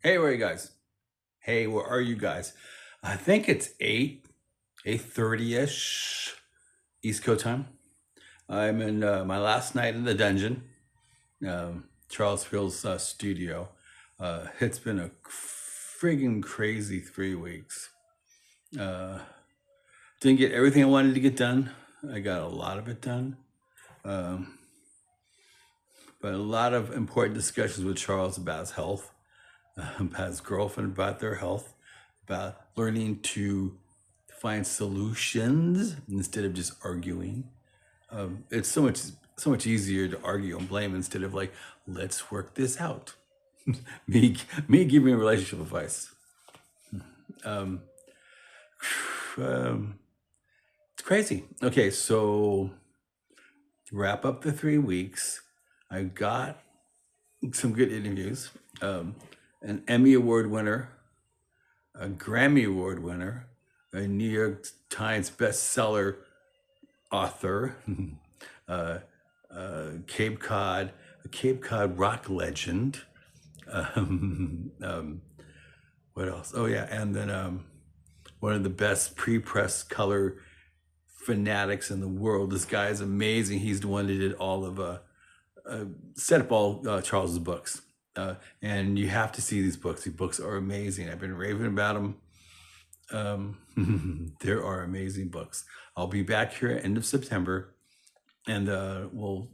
Hey, where are you guys? Hey, where are you guys? I think it's 8:30ish East Coast time. I'm in my last night in the dungeon, Charles Field's studio. It's been a friggin' crazy 3 weeks. Uh, didn't get everything I wanted to get done. I got a lot of it done. Um, but a lot of important discussions with Charles about his health, about his girlfriend, about their health, about learning to find solutions instead of just arguing. It's so much easier to argue and blame instead of like, let's work this out. me me giving relationship advice. Um, um, it's crazy. Okay, so wrap up the 3 weeks. I got some good interviews. An Emmy Award winner, a Grammy Award winner, a New York Times bestseller author, uh, Cape Cod, a Cape Cod rock legend. Um, um, what else? Oh yeah, and then one of the best pre-press color fanatics in the world. This guy is amazing. He's the one that did all of set up all Charles's books. And you have to see these books. These books are amazing. I've been raving about them. There are amazing books. I'll be back here at end of September, and I'll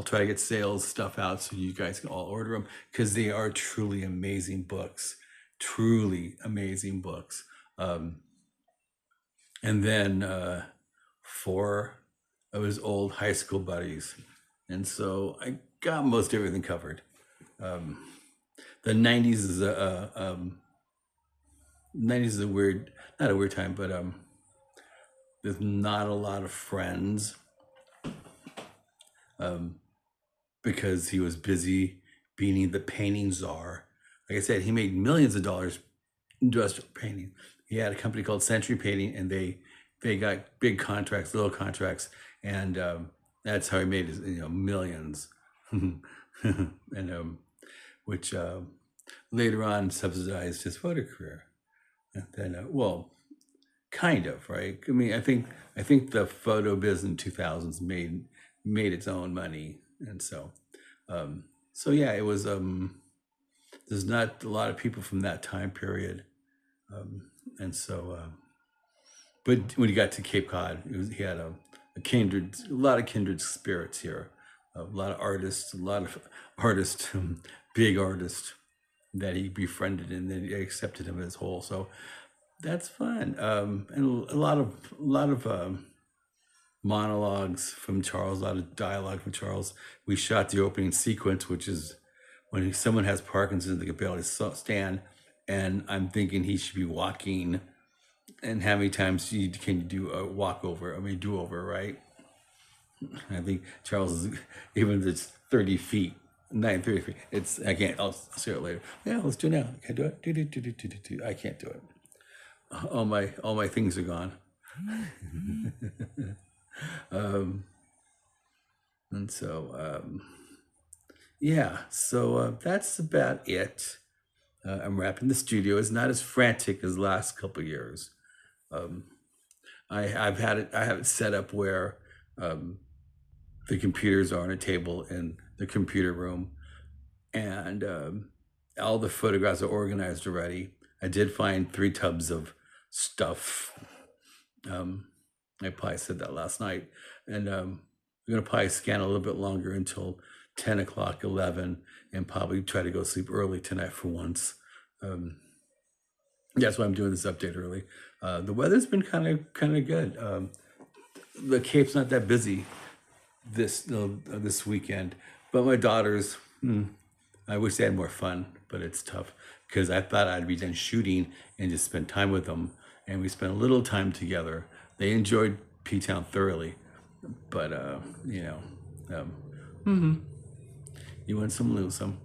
try to get sales stuff out so you guys can all order them because they are truly amazing books. Truly amazing books. Um, and then four of his old high school buddies. And so I got most everything covered. Um, the 90s is a weird, not a weird time, but there's not a lot of friends because he was busy being the painting czar. Like I said, he made millions of dollars industrial painting. He had a company called Century Painting, and they got big contracts, little contracts, and that's how he made his millions, and which later on subsidized his photo career. And then, well, kind of, right? I mean, I think the photo biz in 2000s made its own money, and so yeah, it was. There's not a lot of people from that time period, and so. But when he got to Cape Cod, he had a lot of kindred spirits here, a lot of artists, big artists that he befriended and then he accepted him as whole. So that's fun, and a lot of monologues from Charles, a lot of dialogue from Charles. We shot the opening sequence, which is when someone has Parkinson's, they can barely stand, and I'm thinking he should be walking. And how many times can you do a walkover? I mean, do over, right? I think Charles is, even if it's 30 feet, 30 feet. It's I can't. I'll share it later. Yeah, let's do it now. I can't do it. Do. I can't do it. All my things are gone. And so yeah. So that's about it. I'm wrapping the studio. It's not as frantic as the last couple of years. I have it set up where the computers are on a table in the computer room, and all the photographs are organized already. I did find 3 tubs of stuff. I probably said that last night, and I'm gonna probably scan a little bit longer until 10 o'clock, 11, and probably try to go sleep early tonight for once. That's why I'm doing this update early. The weather's been kind of good. The Cape's not that busy this weekend, but my daughters, I wish they had more fun, but it's tough because I thought I'd be done shooting and just spend time with them, and we spent a little time together. They enjoyed P-Town thoroughly, but you win some, lose some.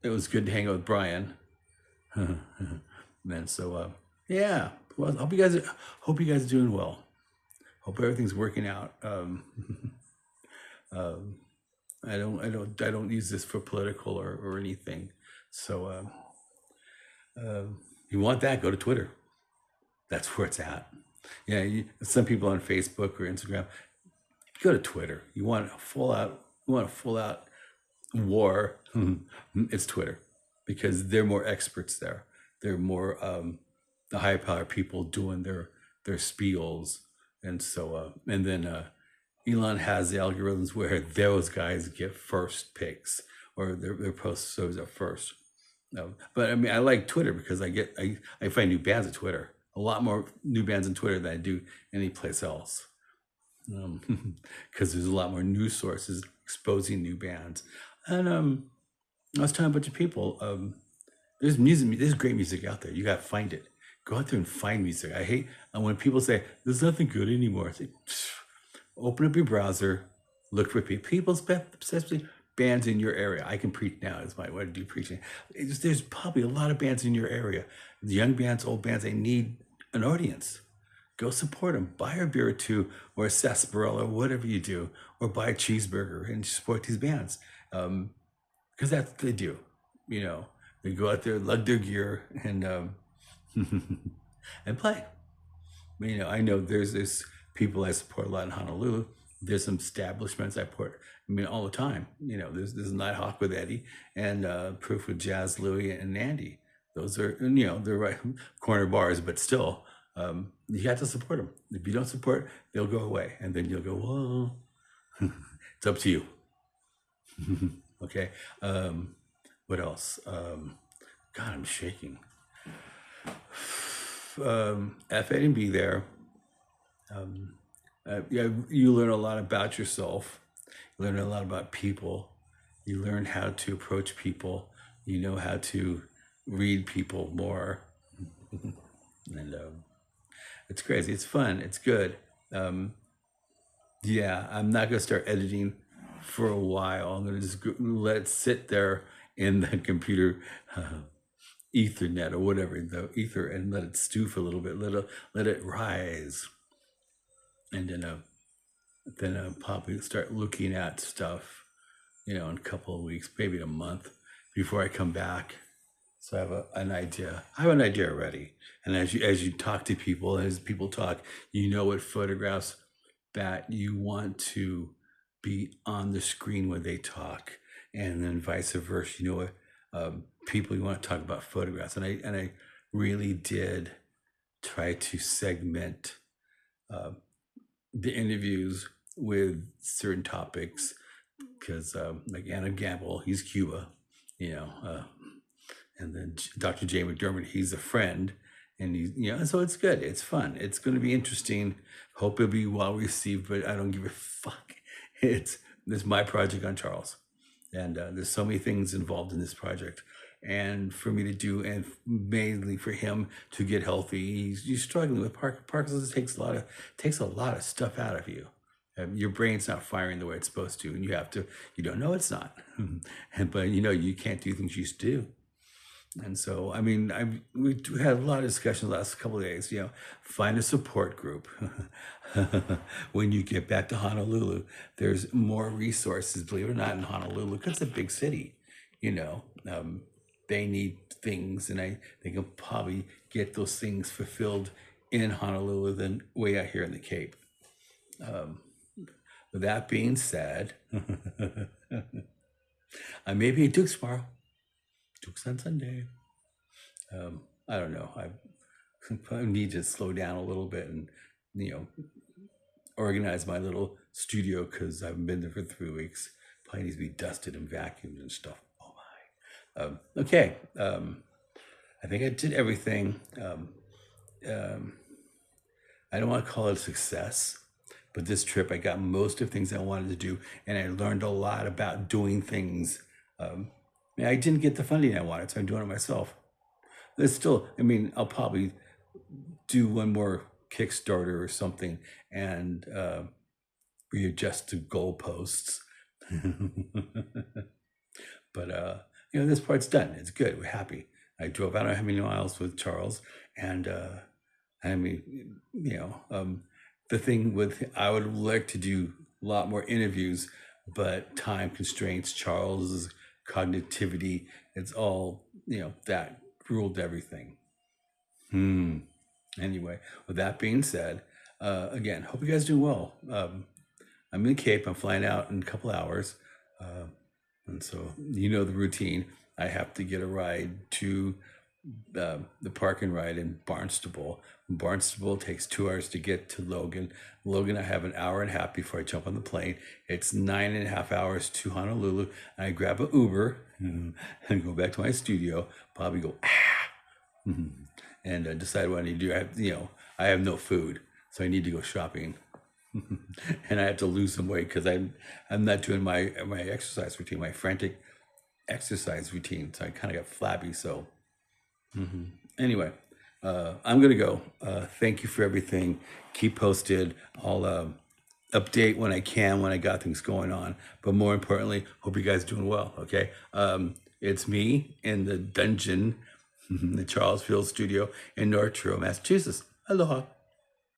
It was good to hang out with Brian. And so yeah, well, hope you guys are doing well. Hope everything's working out. I don't use this for political or anything. So you want that? Go to Twitter. That's where it's at. Yeah, some people on Facebook or Instagram, go to Twitter. You want a full out war. It's Twitter, because they're more experts there. They're more the high power people doing their spiels, and so and then Elon has the algorithms where those guys get first picks, or their posts shows up first. But I mean, I like Twitter because I find new bands at Twitter. A lot more new bands on Twitter than I do any place else, because there's a lot more news sources exposing new bands. And I was telling a bunch of people, there's great music out there. You got to find it. Go out there and find music. I hate when people say there's nothing good anymore. It's like, open up your browser, look for people, especially bands in your area. I can preach now. Is what I do preaching. There's probably a lot of bands in your area. Young bands, old bands. They need an audience. Go support them. Buy a beer or two, or a sarsaparilla, whatever you do, or buy a cheeseburger and support these bands, because that's what they do. You know, they go out there, lug their gear, and and play. You know, I know there's people I support a lot in Honolulu. There's some establishments I support. I mean, all the time. You know, there's Nighthawk with Eddie, and Proof with Jazz, Louie, and Andy. Those are, you know, they're right corner bars, but still, you have to support them. If you don't support, they'll go away, and then you'll go, whoa. It's up to you. Okay. What else? God, I'm shaking. F A and B there. Yeah, you learn a lot about yourself. You learn a lot about people. You learn how to approach people. You know how to read people more. And it's crazy. It's fun. It's good. Yeah, I'm not going to start editing for a while. I'm going to just let it sit there in the computer Ethernet or whatever, the ether, and let it stew for a little bit. Let it rise. And then I'll probably start looking at stuff, you know, in a couple of weeks, maybe a month before I come back. So I have an idea. I have an idea already. And as you talk to people, as people talk, you know what photographs that you want to be on the screen when they talk, and then vice versa. You know what people you want to talk about photographs, and I really did try to segment the interviews with certain topics, because like Anna Gamble, he's Cuba, you know, and then Dr. Jay McDermott, he's a friend, and he's, you know, so it's good, it's fun, it's going to be interesting. Hope it'll be well received, but I don't give a fuck. This is my project on Charles, and there's so many things involved in this project, and for me to do, and mainly for him to get healthy. He's struggling with Parkinson's. Takes a lot of stuff out of you. Your brain's not firing the way it's supposed to, and you don't know it's not, but you know you can't do things you used to do. And so, I mean, we had a lot of discussions the last couple of days. You know, find a support group. When you get back to Honolulu, there's more resources, believe it or not, in Honolulu, because it's a big city. You know, they need things, and they can probably get those things fulfilled in Honolulu than way out here in the Cape. With that being said, I may be at Duke's tomorrow. Duke's on Sunday. I don't know. I probably need to slow down a little bit and, you know, organize my little studio, because I haven't been there for 3 weeks. Probably needs to be dusted and vacuumed and stuff. Oh my. Okay. I think I did everything. I don't want to call it a success, but this trip I got most of things I wanted to do, and I learned a lot about doing things. I didn't get the funding I wanted, so I'm doing it myself. There's still, I mean, I'll probably do one more Kickstarter or something, and readjust the goalposts. But you know, this part's done. It's good. We're happy. I drove out how many miles with Charles, and I mean, you know, the thing with, I would like to do a lot more interviews but time constraints, Charles's cognitivity, it's all, that ruled everything. Anyway, with that being said, again, hope you guys do well. I'm in the Cape. I'm flying out in a couple hours. And so, the routine. I have to get a ride to the park and ride in Barnstable. Barnstable takes 2 hours to get to Logan. Logan, I have an hour and a half before I jump on the plane. It's 9.5 hours to Honolulu. I grab an Uber and go back to my studio. Probably go, and decide what I need to do. I have no food, so I need to go shopping. And I have to lose some weight because I'm not doing my exercise routine, my frantic exercise routine. So I kind of got flabby. So anyway, I'm gonna go. Thank you for everything. Keep posted. I'll update when I can, when I got things going on. But more importantly, hope you guys are doing well. Okay, it's me in the dungeon, the Charles Field Studio in North Truro, Massachusetts. Aloha.